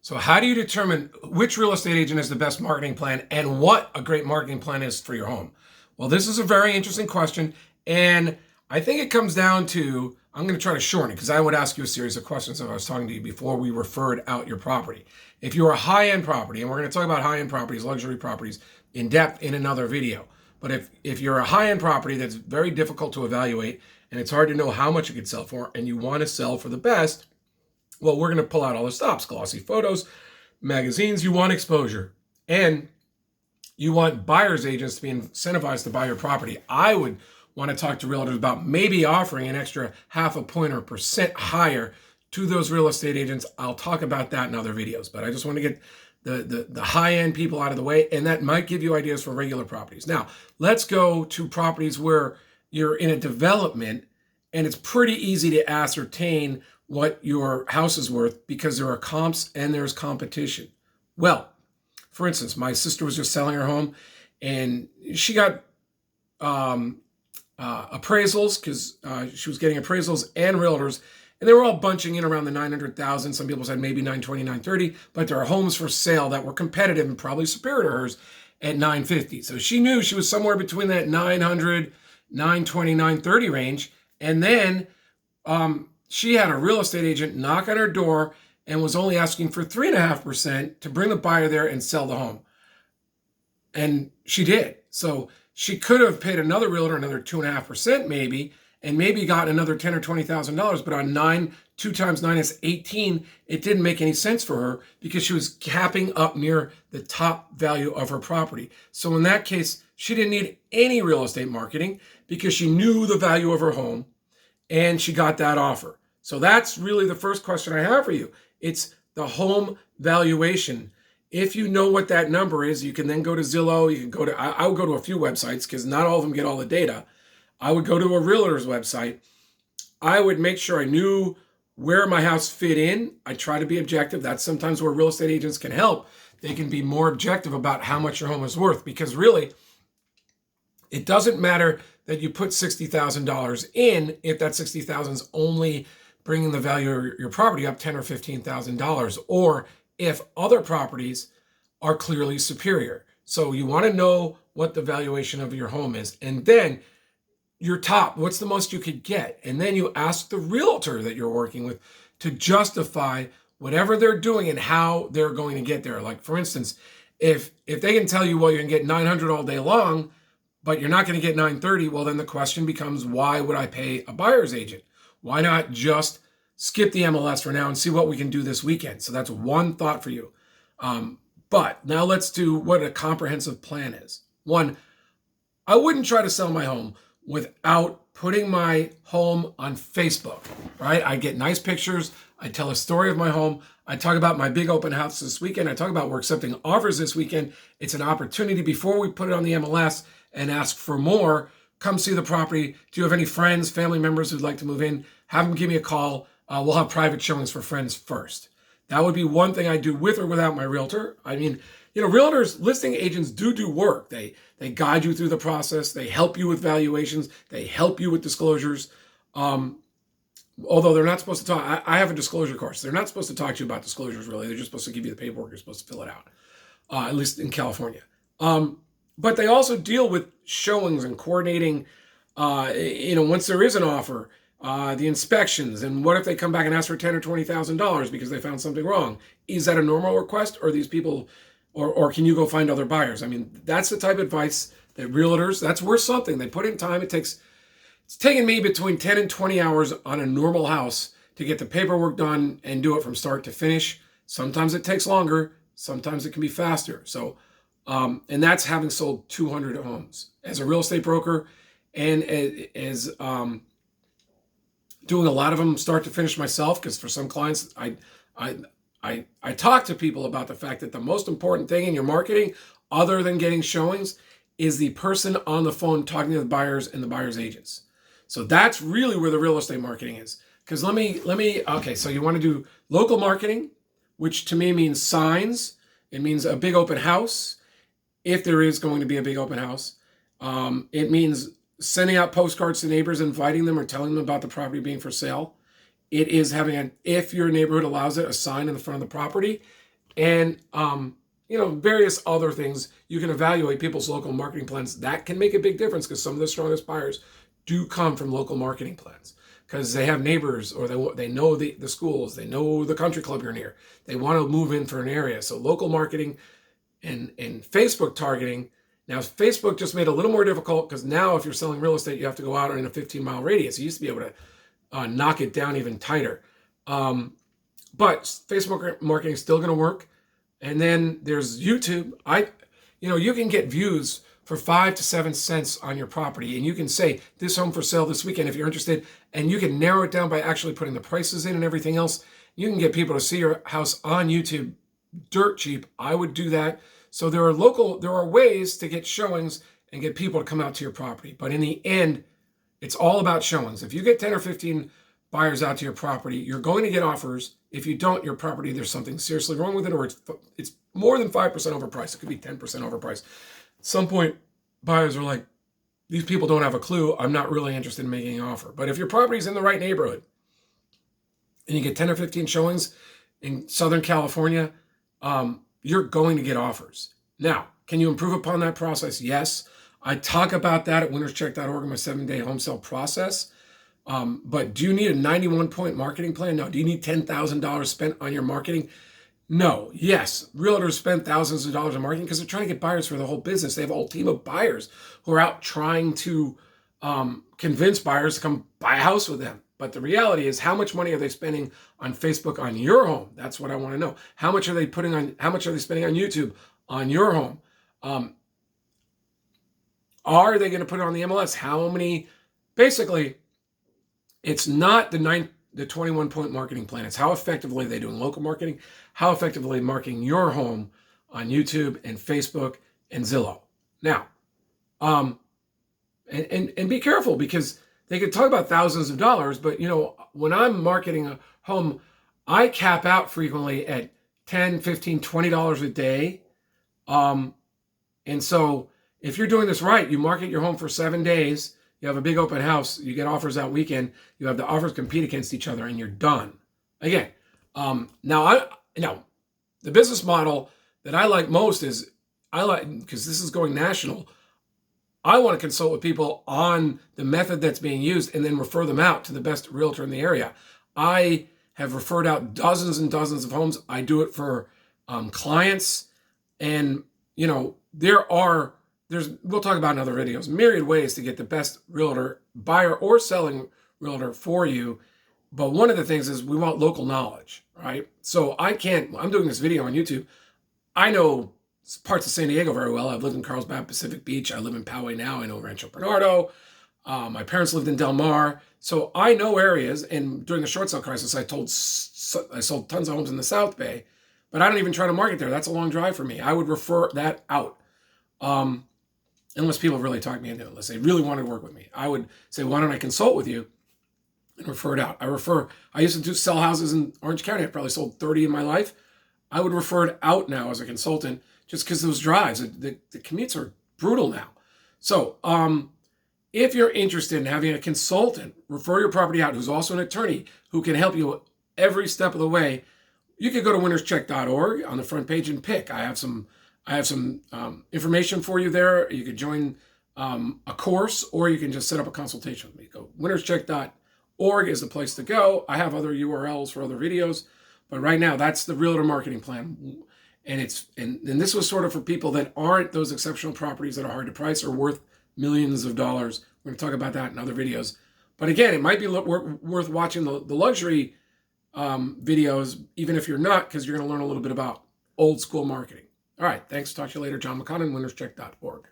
So how do you determine which real estate agent has the best marketing plan and what a great marketing plan is for your home? Well, this is a very interesting question. And I think it comes down to, I'm going to try to shorten it because I would ask you a series of questions if I was talking to you before we referred out your property. If you're a high-end property, and we're going to talk about high-end properties, luxury properties in depth in another video. But if you're a high-end property that's very difficult to evaluate and it's hard to know how much it could sell for and you want to sell for the best, well, we're going to pull out all the stops, glossy photos, magazines. You want exposure, and you want buyer's agents to be incentivized to buy your property. I would want to talk to realtors about maybe offering an extra 0.5 point or % higher to those real estate agents. I'll talk about that in other videos, but I just want to get the high-end people out of the way, and that might give you ideas for regular properties. Now, let's go to properties where you're in a development, and it's pretty easy to ascertain what your house is worth because there are comps and there's competition. Well, for instance, my sister was just selling her home and she got appraisals because she was getting appraisals and realtors, and they were all bunching in around the 900,000. Some people said maybe 920, 930, but there are homes for sale that were competitive and probably superior to hers at 950. So she knew she was somewhere between that 900, 920, 930 range. And then she had a real estate agent knock on her door and was only asking for 3.5% to bring the buyer there and sell the home. And she did. So she could have paid another realtor another 2.5% maybe, and maybe got another $10,000 or $20,000. But on 2 times 9 is 18. It didn't make any sense for her because she was capping up near the top value of her property. So in that case, she didn't need any real estate marketing because she knew the value of her home and she got that offer. So that's really the first question I have for you. It's the home valuation. If you know what that number is, you can then go to Zillow. You can go to, I would go to a few websites because not all of them get all the data. I would go to a realtor's website. I would make sure I knew where my house fit in. I try to be objective. That's sometimes where real estate agents can help. They can be more objective about how much your home is worth because really, it doesn't matter that you put $60,000 in if that $60,000 is only bringing the value of your property up $10,000 or $15,000, or if other properties are clearly superior. So you want to know what the valuation of your home is, and then your top, what's the most you could get? And then you ask the realtor that you're working with to justify whatever they're doing and how they're going to get there. Like for instance, if they can tell you, well, you can get 900 all day long, but you're not going to get 930, well, then the question becomes, why would I pay a buyer's agent? Why not just skip the MLS for now and see what we can do this weekend? So that's one thought for you. But now let's do what a comprehensive plan is. One, I wouldn't try to sell my home without putting my home on Facebook, right? I get nice pictures. I tell a story of my home. I talk about my big open house this weekend. I talk about we're accepting offers this weekend. It's an opportunity before we put it on the MLS and ask for more. Come see the property. Do you have any friends, family members who'd like to move in? Have them give me a call. We'll have private showings for friends first. That would be one thing I do with or without my realtor. I mean, realtors, listing agents do work. They guide you through the process. They help you with valuations. They help you with disclosures. Although they're not supposed to talk, I have a disclosure course. They're not supposed to talk to you about disclosures, really. They're just supposed to give you the paperwork. You're supposed to fill it out, at least in California. But they also deal with showings and coordinating, once there is an offer, the inspections, and what if they come back and ask for $10,000 or $20,000 because they found something wrong? Is that a normal request, or these people, or can you go find other buyers? I mean, that's the type of advice that realtors, that's worth something. They put in time. It's taken me between 10 and 20 hours on a normal house to get the paperwork done and do it from start to finish. Sometimes it takes longer. Sometimes it can be faster. So, and that's having sold 200 homes as a real estate broker, and as doing a lot of them start to finish myself, because for some clients, I talk to people about the fact that the most important thing in your marketing, other than getting showings, is the person on the phone talking to the buyers and the buyer's agents. So that's really where the real estate marketing is. Because okay, so you want to do local marketing, which to me means signs. It means a big open house, if there is going to be a big open house. It means sending out postcards to neighbors, inviting them or telling them about the property being for sale. It is having if your neighborhood allows it, a sign in the front of the property. and various other things. You can evaluate people's local marketing plans. That can make a big difference because some of the strongest buyers do come from local marketing plans because they have neighbors or they know the schools, they know the country club you're near. They want to move in for an area. So local marketing and Facebook targeting. Now, Facebook just made it a little more difficult because now if you're selling real estate, you have to go out in a 15-mile radius. You used to be able to knock it down even tighter. But Facebook marketing is still going to work. And then there's YouTube. You can get views for 5 to 7 cents on your property. And you can say, this home for sale this weekend if you're interested. And you can narrow it down by actually putting the prices in and everything else. You can get people to see your house on YouTube dirt cheap. I would do that. So there are ways to get showings and get people to come out to your property. But in the end, it's all about showings. If you get 10 or 15 buyers out to your property, you're going to get offers. If you don't, your property, there's something seriously wrong with it, or it's more than 5% overpriced. It could be 10% overpriced. At some point, buyers are like, these people don't have a clue. I'm not really interested in making an offer. But if your property's in the right neighborhood and you get 10 or 15 showings in Southern California, you're going to get offers. Now, can you improve upon that process? Yes. I talk about that at winnerscheck.org in my 7-day home sale process. But do you need a 91-point marketing plan? No. Do you need $10,000 spent on your marketing? No. Yes. Realtors spend thousands of dollars on marketing because they're trying to get buyers for the whole business. They have a whole team of buyers who are out trying to convince buyers to come buy a house with them. But the reality is, how much money are they spending on Facebook on your home? That's what I want to know. How much are they spending on YouTube on your home? Are they going to put it on the MLS? Basically, it's not the 21-point marketing plan. It's how effectively are they doing local marketing, how effectively marketing your home on YouTube and Facebook and Zillow. Now, and be careful because they could talk about thousands of dollars, but when I'm marketing a home, I cap out frequently at $10, $15, $20 a day. And so if you're doing this right, you market your home for 7 days, you have a big open house, you get offers that weekend, you have the offers compete against each other, and you're done. Again, now the business model that I like most is because this is going national. I want to consult with people on the method that's being used and then refer them out to the best realtor in the area. I have referred out dozens and dozens of homes. I do it for clients, and we'll talk about in other videos, myriad ways to get the best realtor, buyer or selling realtor for you. But one of the things is we want local knowledge, right? So I'm doing this video on YouTube. I know parts of San Diego very well. I've lived in Carlsbad, Pacific Beach. I live in Poway now. I know Rancho Bernardo. My parents lived in Del Mar. So I know areas. And during the short sale crisis, I sold tons of homes in the South Bay, but I don't even try to market there. That's a long drive for me. I would refer that out. Unless people really talk me into it, unless they really want to work with me. I would say, why don't I consult with you and refer it out? I used to sell houses in Orange County. I probably sold 30 in my life. I would refer it out now as a consultant just because those drives, the commutes are brutal now. So if you're interested in having a consultant refer your property out who's also an attorney who can help you every step of the way, you could go to winnerscheck.org on the front page and pick. I have some information for you there. You could join a course, or you can just set up a consultation with me. Go winnerscheck.org is the place to go. I have other URLs for other videos, but right now that's the realtor marketing plan. And this was sort of for people that aren't those exceptional properties that are hard to price or worth millions of dollars. We're going to talk about that in other videos. But again, it might be worth watching the luxury videos, even if you're not, because you're going to learn a little bit about old school marketing. All right, thanks. Talk to you later. John McConnin, winnerscheck.org.